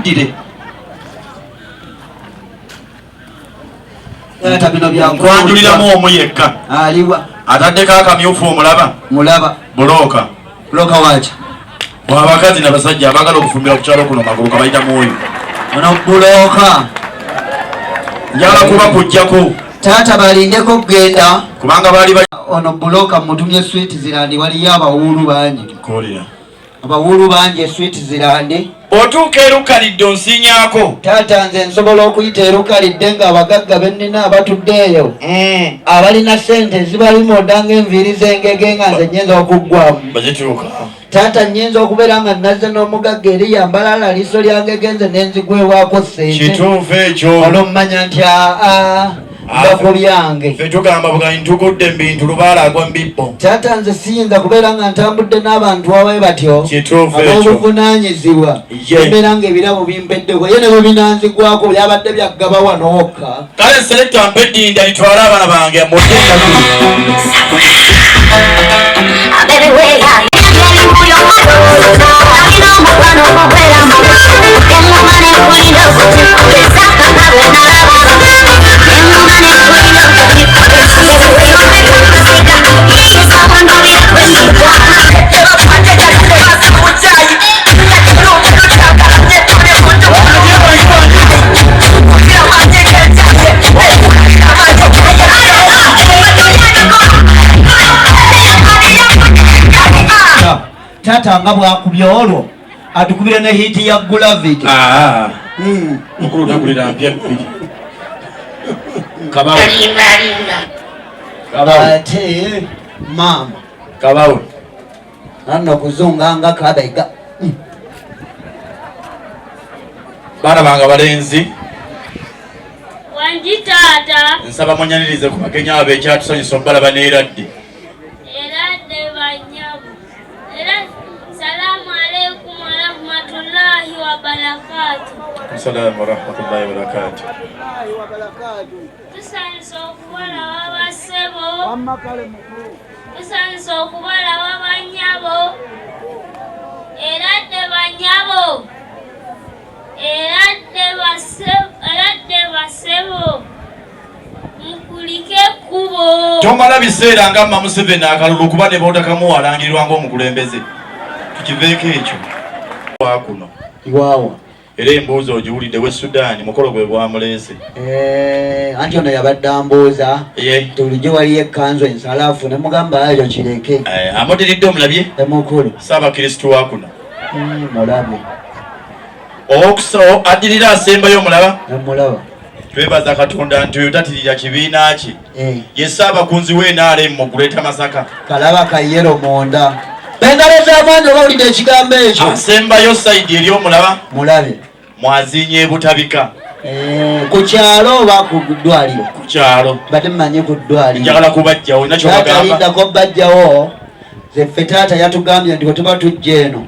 tuddire kwanjuliramu omu yekka aliwa ataddeko akamyufu mulaba buloka waki abakazi n'abasajja abagala okufumbira ku kyalo kuno magulu kabayitamu oyo ono buloka njagala kuba kujjako taata balindeko kugenda kubanga baali ono buloka mutumye Switzerland waliyo abawuulu bangi kolera abawuulu bangi Switzerland otuuka erukalidde onsinyaako taata nze nsobola okuyita erukalidde ng'abagagga bennina abatudde eyo abalina sente zibalimoda ng'enviiri z'engege nga nze nnyinza okuggwamu bazituuka taata nnyinza okubeera nga nazze n'omugagga eri yambalala liiso lyange genze nenzigwewaako sente kituufu ekyo olwomanya nti ndako byange ffe tugamba buganyi ntugudde mbintu lubaala agwa mbibbo taata nze siyinza kubeera nga ntambudde n'abantu abawe batyo kituufu ekyo abobuvunaanyizibwa embeera ng'ebirabo bimpeddeko ye ne bwe binanzigwako byabadde byaggaba wano wokka kale selekta mpe eddinda litwale abaana bange taata nga bwakubye olwo atukubire ne hiti ya gulaviti mukulu tagulira mpya bbiri ate maama kabawe anno kuzunga nga kabega baana bange abalenzi wanji taata nsaba munyanirize ku bakenya abo ekyatusanyusa obalaba neeradde eradde banyabu era salaamu alaikum warahmatullahi wabarakatu assalaamu warahmatullahi wabarakatu tusanise okubalaba basebo tusanise okubalaba banyabo eradde banyabo eradde basebo mukulike ekkubo tomala biseera nga mma Museveni akalulu kuba ne bootakamu walangirirwa ng'omukulembeze tukiveeko ekyo wakuno iwaawa era embuuzi ogiwulidde we Sudaani mukolo gwe gwamuleese anti ono yabadde ambuuza tulijjo waliyo ekkanzu ensalaafu ne mugamba ekyo kireke amudiridde omulabye Emukolo Ssaabakristu wakuno mulabe owokusawo addirira asembayo omulaba emulaba twebaza Katonda nti oyo tatirira kibiina kye ye Ssaabakunzi w'NRM mu kuleeta Masaka kalaba kayero munda engalo z'amaanyi olwawulidde ekigambo ekyo asembayo sayidi eri omulaba mulabe mwazinye butabika ku kyalo oba ku ddwaliro ku kyalo badde mumanye ku ddwaliro njagala kubajjawo nakyobagamba bajjawo zeffe taata yatugambye nti bwe tuba tujja eno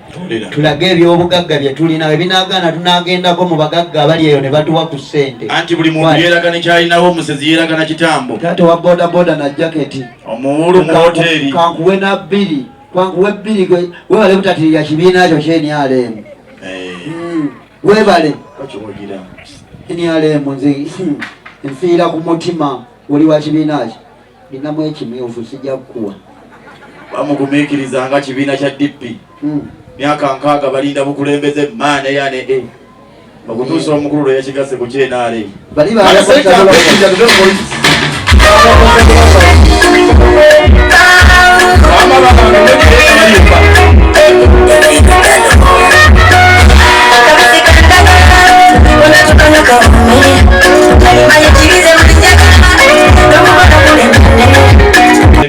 tulage ebyobugagga bye tulina ebinaagaana tunaagendako mu bagagga abali eyo ne batuwa ku ssente anti buli muntu yeeragana kyalinawo omusezi yeeragana kitambo taata wa bodaboda na jaketi omuwulu mu hoteeri kankuwe na bbiri kwankuwe bbiri webale butatirira kibiina kyo kyeniyaleemu webale eniyaleemu nze nfiira ku mutima oli wa kibiina kyo linamu ekimyufu sijja kukuwa bamugumiikiriza nga kibiina kya DP myaka 6 balinda bukulembeze maana yane okutuusa omukulu lwe yakigase ku kyenaale bali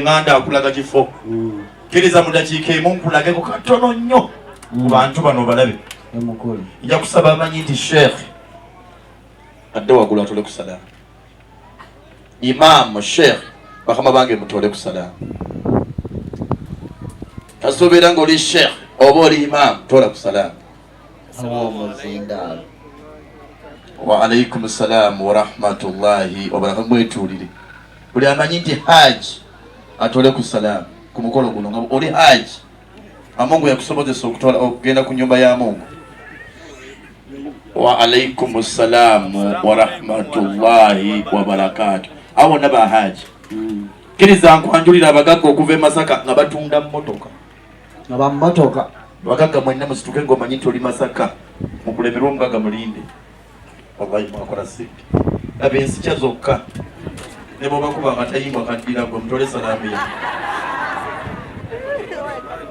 nganda akulaga kifo kiriza mu dakiika emu nkulageko katono nnyo ku bantu bano balabe Emukolo nja kusaba amanyi nti Sheikh adde wagulu atole ku salamu Imam Sheikh bakama bange mutole ku salamu tasobeera ng'oli Sheikh oba oli Imam tola ku salamu wa alaikum salamu wa rahmatullahi wa barakatuh mwetuulire buli amanyi nti haji atole ku salamu ku mukolo guno nga oli haji amungu yakusobozesa okugenda ku nyumba ya Mungu Wa alaikumus salam wa rahmatullahi wa barakatuh. Awo naba haji. Kiriza nkwanjulira abagagga okuva e Masaka nga batunda mmotoka. Nga mmotoka. Bagagga mwenna musituke ng'omanyi nti oli Masaka. Mukulemerwa omugagga mulinde. Wallahi mwakola sente. Laba ensikya zokka. Ne bw'oba kuba nga tayimbwa kaddira gwe mutole salaamu ye.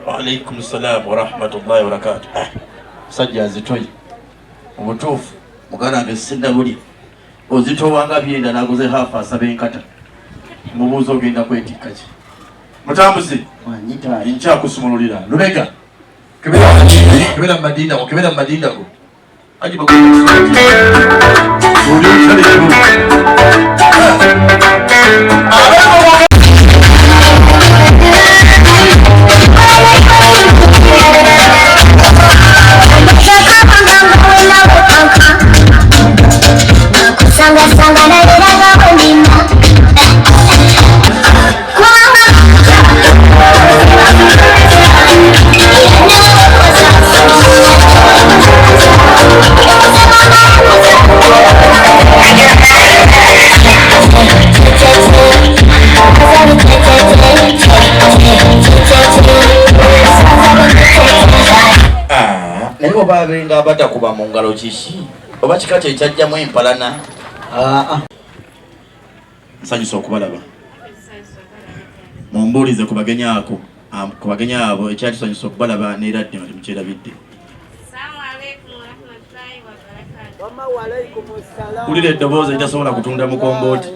Wa alaikumus salam wa rahmatullahi wa barakatuh. Musajja azitoye. Obutuufu mugalange sindabuli ozitowanga byenda naguze hafa asaba enkata mubuuza ogenda kwetikka ki mutambuze nkyakusumululira Lubega kebera mu madinda go naye oba abenga abatakuba mu ngalo kiki oba kika kye kyajjamu empalana. Nsanyusa okubalaba mumbuulize ku bagenyi abo ekyatusanyusa okubalaba neeradde nga temukyerabidde. Kulira eddoboozi eritasobola kutunda mukombooti.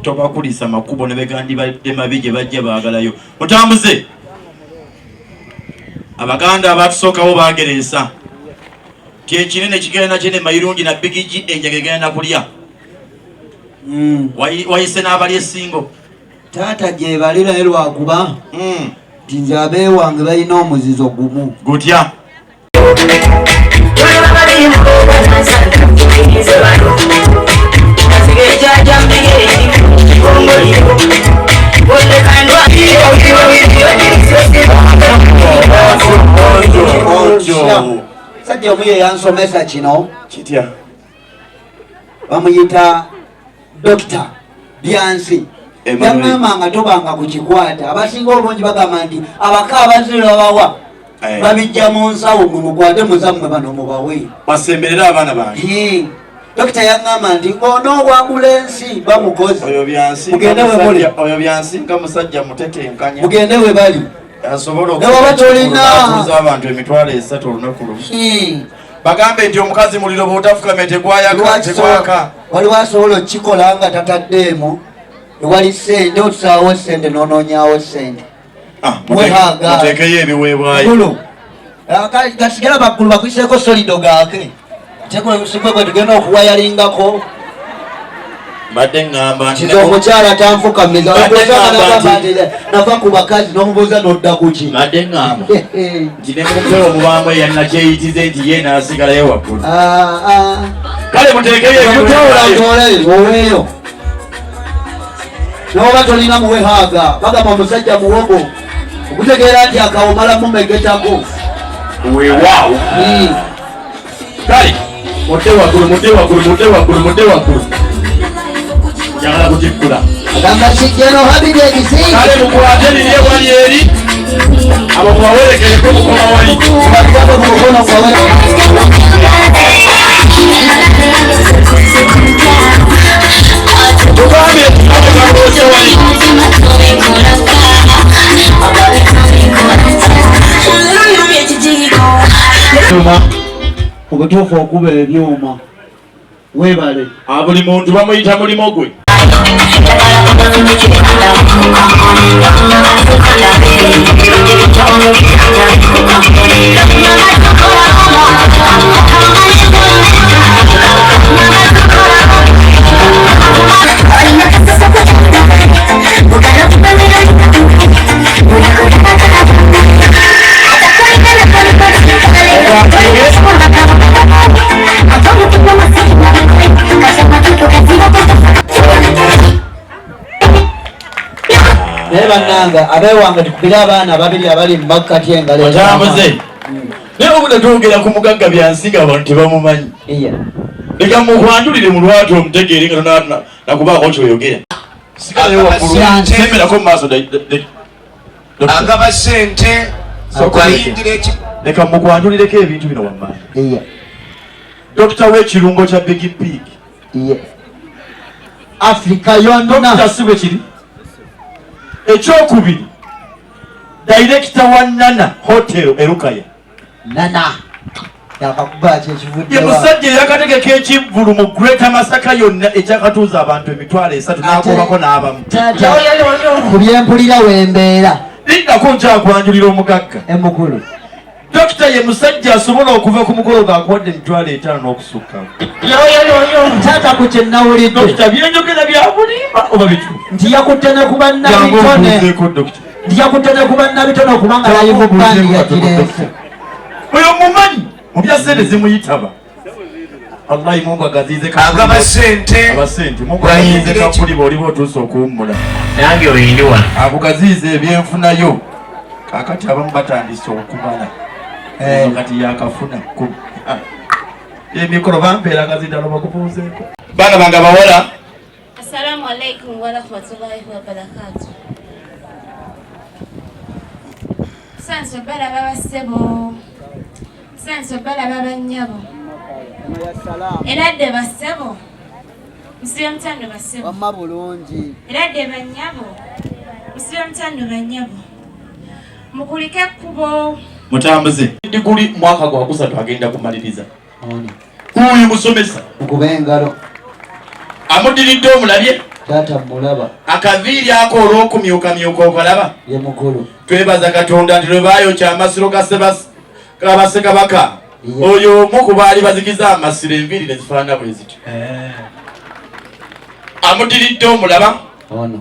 Tobakulisa makubo ne begandibadde mabi gye bajja baagalayo. Mutambuze Abaganda abatusookawo baagereesa ti ekinene kigenda kyene mayirungi na bigiji enjaga egenda kulya. Wayise n'abali esingo taata gye balira naye lwakuba nti nze abeewange balina omuzizo gumu gutya. Sajja omu ye yansomesa kino kitya bamuyita Dr. Byansi yaŋŋamba nga tobanga kukikwata. Abasinga obungi bagamba nti abaka abazira babawa babijja mu nsawo mwe mukwate muzammwe bano mubawe basemberera abaana bange. Dokita yaŋŋamba nti onoowangula ensi bamukozi oyo Byansi nga musajja mutetenkanya mugende we bali newaba tolina abantu emitwalo 3 olunaku lumu. Bagambe nti omukazi muliro bw'otafukame tegwaka. Waliwo asobola okukikola nga tataddeemu ewali ssente otusaawo ssente n'onoonyaawo ssente. Muteekeyo ebiweebwayo gasigala baggulu bakuiseeko solido gaake tekosimwe bwe tugenda okuwayalingako. Mbadde ngamba nti omukyala tanfukamiza nava ku bakazi n'omubuuza n'odda kuki. Mbadde ngamba nti ne mumpewo omubaamu eyalina kyeyitize nti ye n'asigalayo waggulu. Kale muteekeyo ebiweebwayo oweeyo n'oba tolina muwehaaga bagamba omusajja muwogo okutegeera nti akawomala mumegetako weewaawo. Kale mudde waggulu njagala kukikkula agamba kijjeno habidde ekisingi. Kale mukwate liri ewali eri abo mubawerekereko mukoma wali obutuufu okuba ebyuma weebale. Buli muntu bamuyita mulimo gwe. naye bannanga abeewanga tukubire abaana babiri abali mu makkati engalo otambuze naye obudde twogera ku mugagga byansinga abantu tebamumanyi leka mukwanjulire mu lwatu omutegeere nga nakubaako kyoyogera semerako mu maaso agaba sente leka mukwanjulireko ebintu bino wammaani dokita w'ekirungo kya big pig Africa yonna si bwe kiri ekyokubiri dairekita wa nana hotel erukaya nana yakakuba kyekivudde ye musajja yakategeka ekivvulu mu Greater Masaka yonna ekyakatuuza abantu 3,000 n'agobako n'abamu ku byempulira wembeera liddako nkyakwanjulira omugagga Emukolo dokita ye musajja asobola okuva ku mukolo gaakuwadde 5,000 n'okusukkawo taata ku kyenawulidde dokita byenjogera bya bulimba oba bituufu nti yakutte ne ku bannabitone nti yakutte ne ku bannabitone okubanga layivu bandi yagireese oyo mumanyi mu bya sente zimuyitaba wallahi mungu agaziize agaba sente abasente mungu agaziize kakuliba oliba otuuse okuwummula nange oyindiwa akugaziize ebyenfunayo kakati abamu batandise okumala kati yakafuna emikolo bampeera gazidalo bakubuuzeeko baana bange abawala Assalamu alaikum wa rahmatullahi wa barakatuh. Sanso bala baba sebo. Sanso bala baba nyabo. Eradde basebo. Musibe mtando basebo. wamma bulungi Eradde banyabo. Musibe mtando banyabo. Mukulike kubo. mutambuze diguli mwaka gwa kusatu agenda kumaliriza kuyu musomesa nkube engalo amudiridde omulabye taata mulaba akaviiri ako olw'okumyukamyuka okalaba ye mukulu twebaza katonda nti lwe baayokya amasiro gabasekabaka oyo omu ku baali bazikiza amasiro enviiri ne zifaanana bwe zityo amudiridde omulaba ono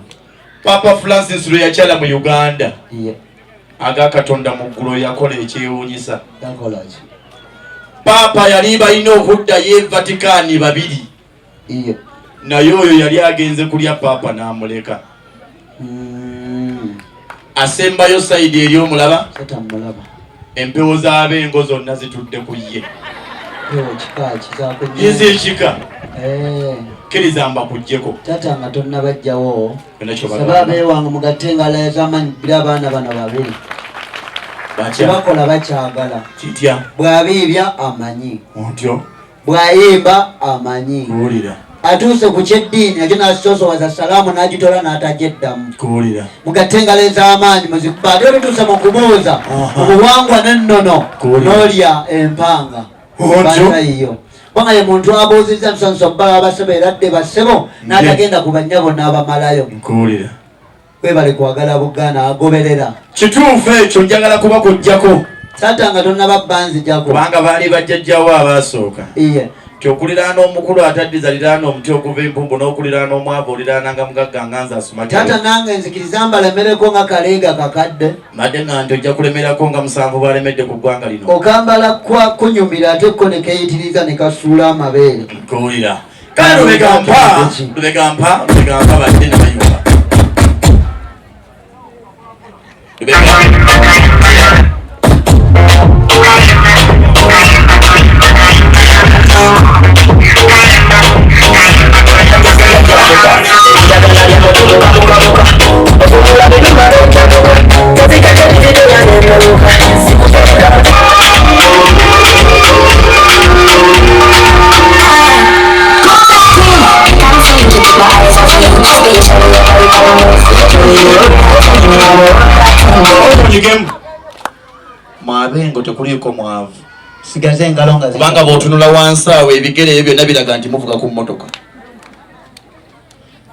papa Francis lwe yakyala mu Uganda ye agakatonda mu ggulu yakola ekyewuunyisa yakolaki papa yali balina okuddayo e Vatican babiri ye naye oyo yali agenze kulya papa n'amuleka asembayo sayidi eri omulaba taata mulaba empewo z'abengo zonna zitudde ku ye ewo kika kizaako yeza ekika kkiriza mbakuggyeko taata nga tonnabajjawo Yonna kyo saba abeewanga mugatte engalo ez'amanyi bira abaana bano babiri kyebakola bakyagala kitya bw'abiibya amanyi ontyo bw'ayimba amanyi kuwulira atuuse ku kyeddiini ekyo nasoosowaza salaamu n'agitola n'atageddamu kuwulira mugatte engalo ez'amaanyi muzikuba ate bituuse mu kubuuza obuwangwa n'ennono n'olya empanga bantayiyo kubanga ye muntu abuuzizza nsonso bbala basebo eradde basebo n'atagenda ku bannyabo n'abamalayo kuwulira webale kwagala bugaana agoberera kituufu ekyo njagala kuba kujjako taata nga tonnaba banzijjako kubanga baali bajjajjawo abasooka iye kyokuliraana omukulu ataddiza liraana omuti okuva empumbu n'okuliraana omwavu oliraana mugagga nga nze asoma taata nange nzikiriza mbalemereko nga kaleega kakadde madde nga nti ojja kulemerako nga 7 balemedde ku ggwanga lino okambala kunyumira ate ko ne keeyitiriza ne kasuula amabeere kuwulira kale lubegampa badde nabayumba mwabengo tekuliiko mwavu sigaze engalo nga kubanga bw'otunula wansi awo ebigere ebyo byonna biraga nti muvuga ku mmotoka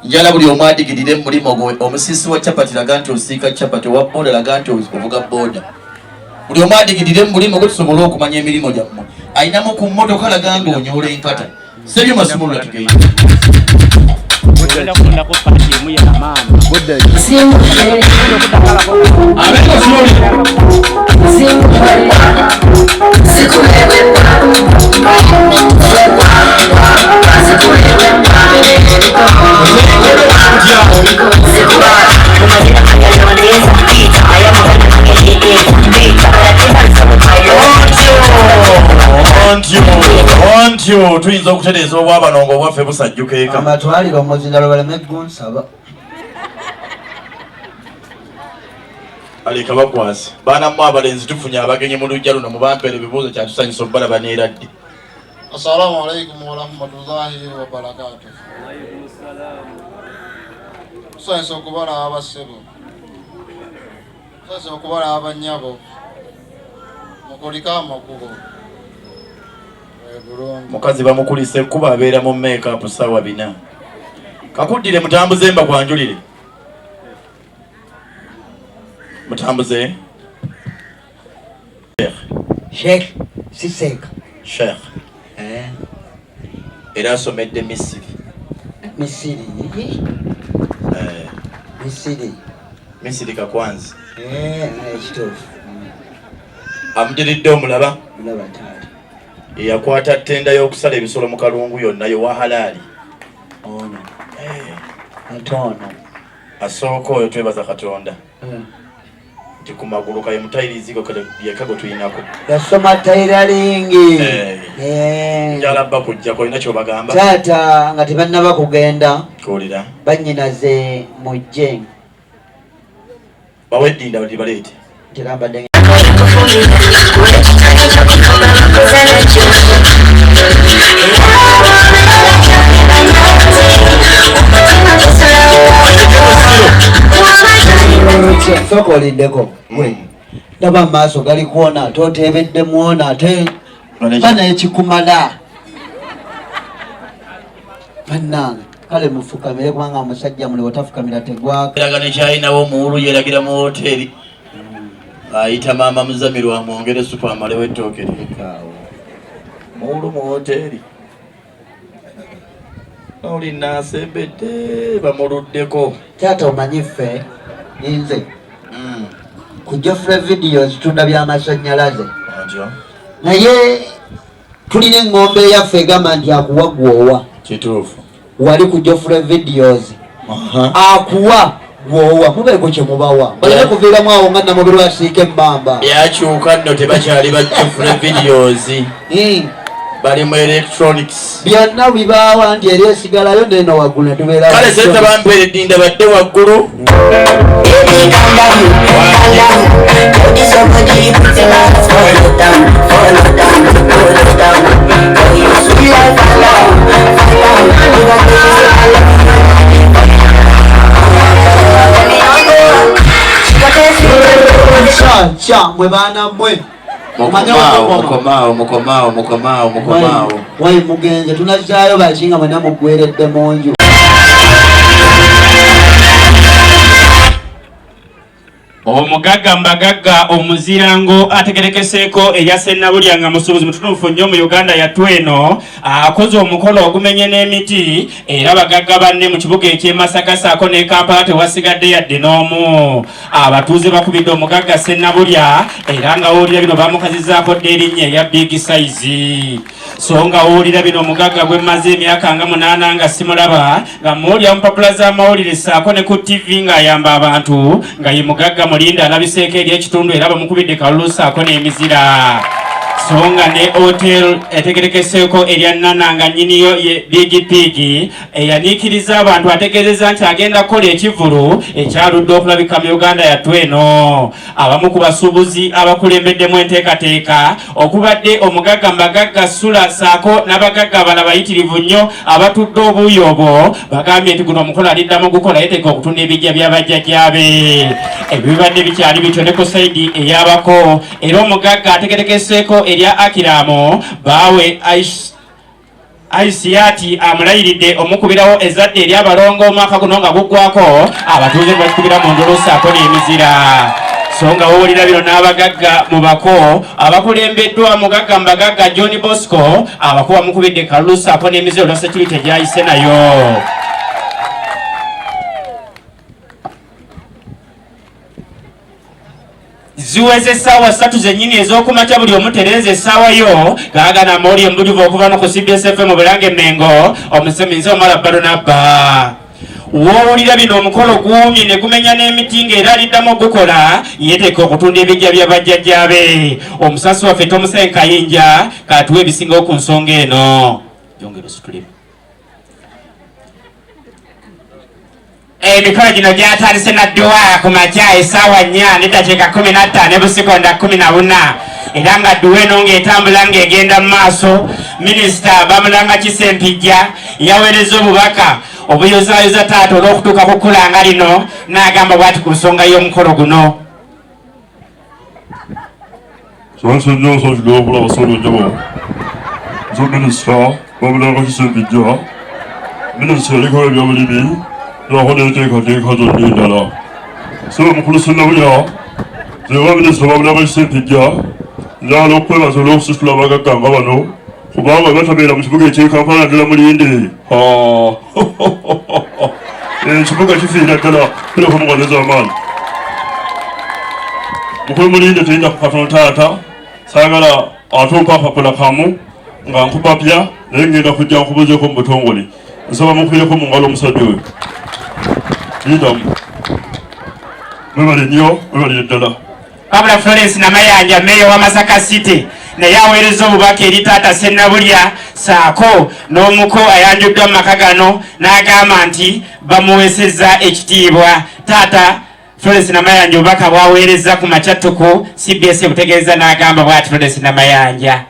njala buli omu adigirire mu mulimu gwe omusisi wa capati laga nti osiika capati owa booda laga nti ovuga booda buli omu adigirire mu mulimu gwe tusobole okumanya emirimu gyammwe ayinamu ku mmotoka laga nga onyoola enkata sebyo masumulula tugenda Sikulewe tutyo tuyinza okutereeza obwabanongo obwaffe busajjukeeka amatwaliro omuzindalo baleme gunsaba aleka bakwasi baana mu abalenzi tufunye abagenyi mu lujja luno mubampeera ebibuuzo kyatusanyusa okubalaba neeradde. Assalamu alaikum warahmatullahi wabarakatuh. Tusanyusa okubala abasebo, tusanyusa okubala abanyabo mukulika amakubo. Mukazi bamukulise ekkuba abeera mu make-up ssaawa 4. Kakuddire mutambuze mba Kwanjulire. Mutambuze Sheikh Siseka Sheikh era asomedde Misiri kakwanzi ekituufu amudiridde omulaba eyakwata ttenda y'okusala ebisolo mu kalungu yonna yowa halaali ono atono asooka oyo twebaza Katonda nti ku magulu kaye mutayirizigo yekago tuyinako yasoma tayiralingi njalabba kujja kolina kyobagamba taata nga tebannaba kugenda kuwulira bannyinaze mujje bawe eddinda libaleete tirambadde sooka oliddeko ndaba amaaso gali kuwona ate otebedde muwona ate bana ekikumala bannange kale mufukamire kubanga omusajja muli otafukamira tegwaka nekyalinawo omuwulu yeragira mu woteeri ayita maama Muzamiru amwongere supa amalewo ettooke lyekaawo muwulu mu woteeri oli nasembedde bamuluddeko taata omanyi ffe nze ku Kyefuze videos tunda by'amasanyalaze naye tulina engombe eyaffe egamba nti akuwa gwowa kituufu wali ku Kyefuze videos akuwa gwowa mubeeko kyemubawa baleme kuviiramu awo nga namubiri asiika emmamba yakyuka nno tebakyali ba Kyefuze videos bali mu electronics byonna bibaawa nti eri esigalayo neno waggulu netubeera kale sente bampeera eddinda badde waggulu mwe baana mmwe mukomaawo wayi mugenze tunazaayo bakinga mwena mugweredde mu nju omugagga Mbaga omuzirango ategerekeseeko erya Sennabulya nga musuubuzi mutunuufu nnyo mu Uganda yattu eno akoze omukolo ogumenye n'emiti era bagagga banne mu kibuga eky'e Masaka saako ne Kampala tewasigadde yadde n'omu. Abatuuze bakubidde omugagga Sennabulya era nga wulira bino bamukazizaako dde erinnya erya big size. So nga wulira bino omugagga gwe mmaze emyaka nga 8 nga simulaba nga muwulira mu mpapula z'amawulire saako ne ku TV ng'ayamba abantu nga ye mugagga Mulinda alabiseeko eri ekitundu era bamukubidde kalulu saako n'emizira. Songa ne hotel etegerekeseeko erya Nana nga nnyiniyo ye Big Pig eyaniikiriza abantu ategeezezza nti agenda kukola ekivulu ekyaludde okulabika mu Uganda yattu eno. Abamu ku basuubuzi abakulembeddemu enteekateeka okubadde omugagga Mbaga Sula saako n'abagagga abalala bayitirivu nnyo abatudde obuuyi obwo bagambye nti guno omukolo aliddamu gukola yeteeka okutunda ebijja by'abajjajjaabe. Ebibadde bikyali bityo ne ku sayidi ey'abako era omugagga ategerekeseeko erya Akiramo bawe Aisiyati amulayiridde omukubirawo ezzadde ery'abalongo omwaka guno nga guggwako abatuuze bakubira mu ndulu saako n'emizira. So nga wowulira bino n'abagagga mu bako abakulembeddwa mugagga Mbaga John Bosco abako bamukubidde kalulu saako n'emizira olwa security egyayise nayo. Ziweze essaawa 3 zennyini ez'okumakya buli omu tereeza essaawa yo gaagana amawulire mubujuvu okuva no ku CBS FM mu Bulange Mengo omuseminzi omala Baronaba. wowulira bino omukolo guumye ne gumenya n'emiti ng'era aliddamu ogukola yeeteeka okutunda ebijja bya bajjajjabe. Omusasi waffe tomusenkayinja katuwa ebisingawo ku nsonga eno. Emikolo gino gyatandise nadduwa ku makya essaawa 4 n'eddakiika 15 ne busekonda 14 era nga dduwa eno ng'etambula ng'egenda mu maaso. Minisita Bamulanga Kisempijja yaweereza obubaka obuyozaayoza taata olw'okutuuka ku kkula lino n'agamba bw'ati ku nsonga y'omukolo guno. Sanse nnyo nsonga y'obula abasolojjabo nze minisita Bamulanga Kisempijja minisita eriko ebyobulimi yaho n'enteekateeka zonna endala. Sebo mukulu Sennabulya zewa minisita Bamulanga Kisempijja njagala okwebaza olw'okusitula abagagga nga bano kubanga batabeera mu kibuga eky'e Kampala ddala Mulinde. Ekibuga kifiira ddala kireko muganeza amaanyi. Mukulu Mulinde teyinza ku katono taata saagala atompa akapapula kamu nga nkupapya naye ngenda kujja nkubuzeeko mu butongole. Nsaba mukwireko mu ngalo omusajja oyo. Yindamu. Mwebale nnyo, mwebalire ddala. Wabula Florence Namayanja meeya wa Masaka City naye aweereza obubaka eri taata Sennabulya saako n'omuko ayanjuddwa mu maka gano n'agamba nti bamuweesezza ekitiibwa. Taata Florence Namayanja obubaka bwaweereza ku makyattuku CBS butegeeza n'agamba bw'ati Florence Namayanja.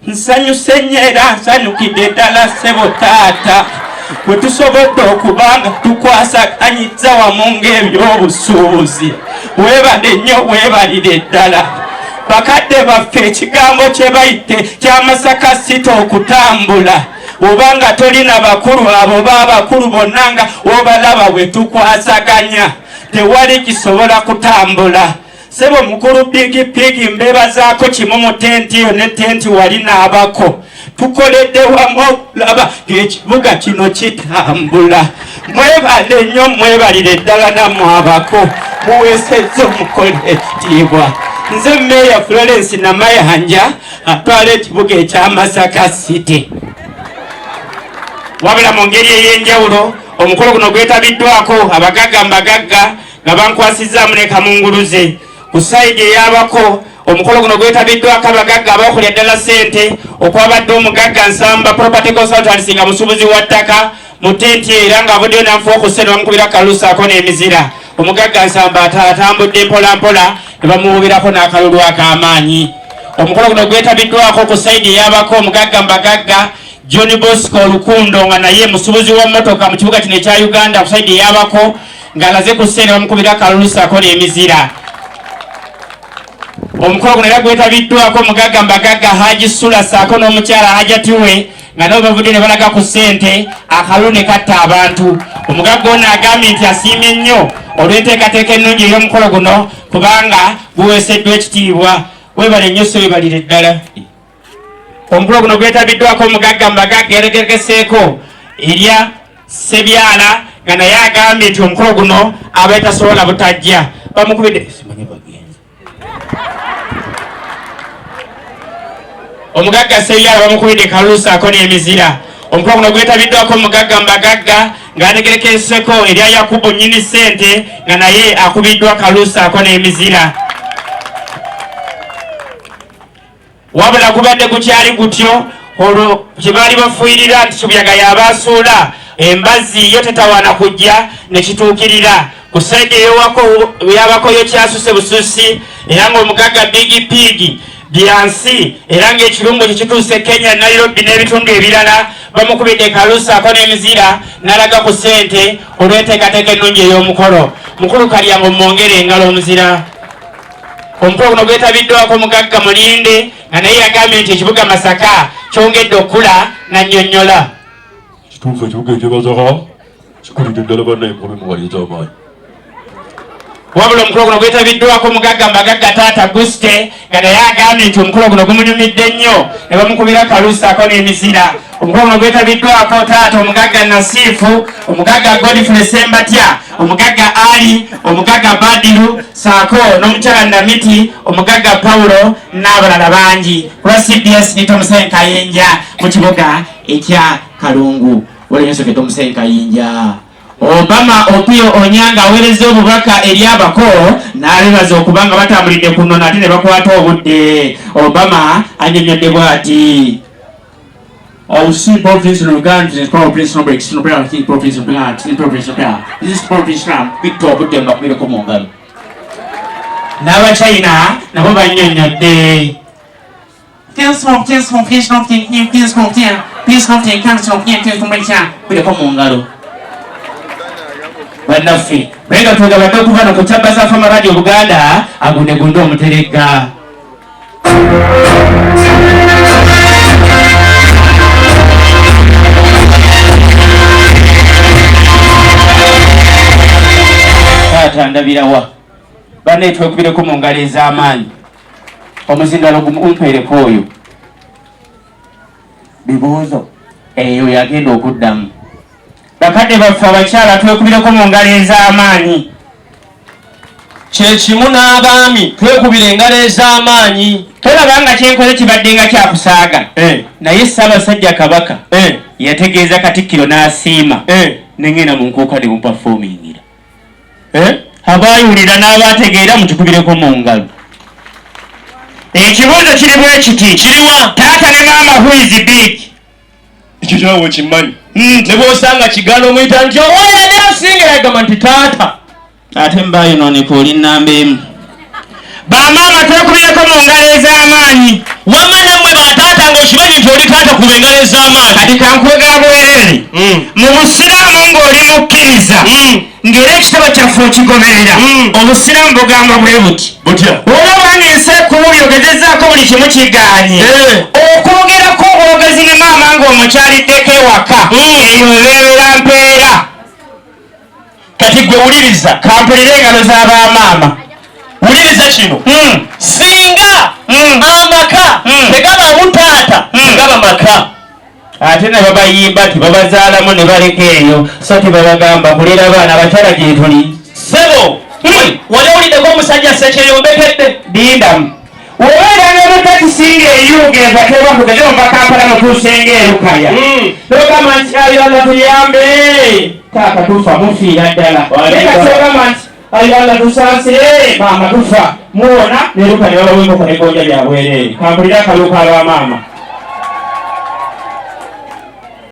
Nsanyuse nnyo era nsanyukidde ddala ssebo taata bwe tusobodde okubanga tukwasaganyiza wamu ng'ebyobusuubuzi. Weebale nnyo weebalire ddala. Bakadde baffe ekigambo kye bayite kya Masaka City okutambula. Obanga tolina bakulu abo baabakulu bonna nga obalaba bwe tukwasaganya tewali kisobola kutambula. Sebo mukulu pigi mbebazaako kimu mu tenti yo ne tenti wali n'abako. Tukoledde wamu okulaba ng'ekibuga kino kitambula. Mwebale nnyo mwebalire ddala nammwe abako muweesezza omukolo ekitiibwa. Nze Meeya Florence Namayanja atwala ekibuga ekya Masaka City. Wabula mu ngeri ey'enjawulo omukolo guno gwetabiddwako abagagga Mbagagga nga bankwasizaamu ne kamunguluze. Ku sayidi ey'abako omukolo guno gwetabiddwako abagagga abaokulya ddala ssente okwabadde omugagga Nsamba Property Consultants nga musuubuzi wa ttaka mu tenti era ng'avuddeyo n'anfuwa okusse ne bamukubira kalusaako n'emizira. Omugagga Nsamba atambudde mpolampola ne bamuwubirako n'akalulu ak'amaanyi. Omukolo guno gwetabiddwako ku sayidi ey'abako omugagga Mbagagga John Bosco Lukundo nga naye musuubuzi wa mmotoka mu kibuga kino ekya Uganda ku sayidi ey'abako ng'alaze ku sse ne bamukubira kalulu saako n'emizira. Omukolo guno era gwetabiddwako omugagga Mbagagga Haji Sula saako n'omukyala Hajatiwe nga nabo bavudde ne balaga ku ssente akalulu ne katta abantu. Omugagga ono agambye nti asiimye nnyo olw'enteekateeka ennungi ey'omukolo guno kubanga guweeseddwa ekitiibwa. Weebale nnyo so weebalire ddala. Omukolo guno gwetabiddwako omugagga Mbagagga yeregerekeseeko erya Sebyala nga naye agambye nti omukolo guno abeetasobola butajja bamukubidde omugagga Sebyala bamukubidde kalusaako n'emizira. Omukolo guno gwetabiddwako omugagga Mbagagga ng'ategerekeseeko erya Yakubu nnyini ssente nga naye akubiddwa kalusaako n'emizira. Wabula gubadde gukyali gutyo olwo kye baali bafuuyirira nti Kibuyaga y'abaasuula embazzi yo tetawaana kujja ne kituukirira. Ku sayidi ey'abako yo kyasuse bususi era ng'omugagga Big Pig byansi era ng'ekirungo kye kituuse Kenya Nairobi n'ebitundu ebirala bamukubidde kalusaako n'emizira n'alaga ku ssente olw'enteekateeka ennungi ey'omukolo. Mukulu Kalyango mwongere engalo omuzira. Omukolo guno gwetabiddwako omugagga Mulinde nga naye yagambye nti ekibuga Masaka kyongedde okula na nnyonnyola. Kituufu ekibuga ekyebazaka kikulidde ddala bannaye mubi muwaliza amaanyi. Wabula omukolo guno gwetabiddwako omugagga Mbagagga taata Guste nga naye agambye nti omukolo guno gumunyumidde nnyo ne bamukubira kalusaako n'emizira. Omukolo guno gwetabiddwako taata omugagga Nasiifu, omugagga Godfrey Sembatya, omugagga Ali, omugagga Badiru saako n'omukyala Namiti, omugagga Paulo n'abalala bangi. Lwa CBS Nito Musenkayenja mu kibuga ekya Kalungu. wali nsoke tomusenka yinja Obama Opio Onyanga aweereza obubaka eri abako n'alebaza okubanga batambulidde kuno nate ne bakwata obudde. Obama annyonnyodde bw'ati I will see province in Uganda, this is province number 6, number 8, province of God, this is province of God, this is province Islam, Victor obudde mbakubire ko mu ngalo. N'Abachina nabo bannyonnyodde bireko mu ngalo. Bannaffe naye nga twegabadde okuva no ku Kyabbaza Fama Radio Buganda agundegunde omuterega. Taata ndabirawa banne twekubireko mu ngalo ez'amaanyi omuzindalo gumumpeereko oyo bibuuzo eyo yagenda okuddamu. Bakadde baffe abakyala twekubireko mu ngalo ez'amaanyi kyekimu n'abaami twekubira engalo ez'amaanyi. tolabanga kyenkoze kibadde nga kyakusaaga naye Ssaabasajja Kabaka yategeeza Katikkiro n'asiima nengenda mu nkuuka ne mupafomingira abaayulira n'abategeera mukikubireko mu ngalo. Ekibuuzo kiri bwe kiti kiriwa taata ne maama who is big ekyo kyawo kimanyi ne bw'osanga kigaana omuyita nti owaera ne asinga yagamba nti taata ate mbayonooneka oli nnamba emu. Bamaama twekubireko mu ngalo ez'amaanyi. wamma nammwe bataata ng'okimanyi nti oli taata kuba engalo ez'amaanyi. Kati kankwega bwereere mu busiraamu ng'oli mukkiriza ng'era ekitabo kyaffe okigoberera obusiraamu bugamba bwe buti olaba ng'ensi ekkuuli ogezezaako buli kimu kigaanye okwogerako obwogezi ne maama ng'omukyaliddeko ewaka eyo ebeerera mpeera. Kati gwe wuliriza kampulira engalo z'abamaama. wuliriza kino singa amaka tegabaamu taata gaba maka. Ate ne babayimba tebabazaalamu ne baleka eyo so tebabagamba kulera abaana abakyala gye tuli. Sebo wali owuliddeko omusajja Sekyeyombekkedde Dindamu obeeranga ebutakisinga eyuga eva tebakugeze omuva Kampala mutuusenga erukaya togamba nti ayonna tuyambe taata tufa mufiira ddala ekatogamba nti ayonna tusaasire maama tufa muwona neruka ne babawengoko negonja byabwereere kampulira akaluuka abamaama.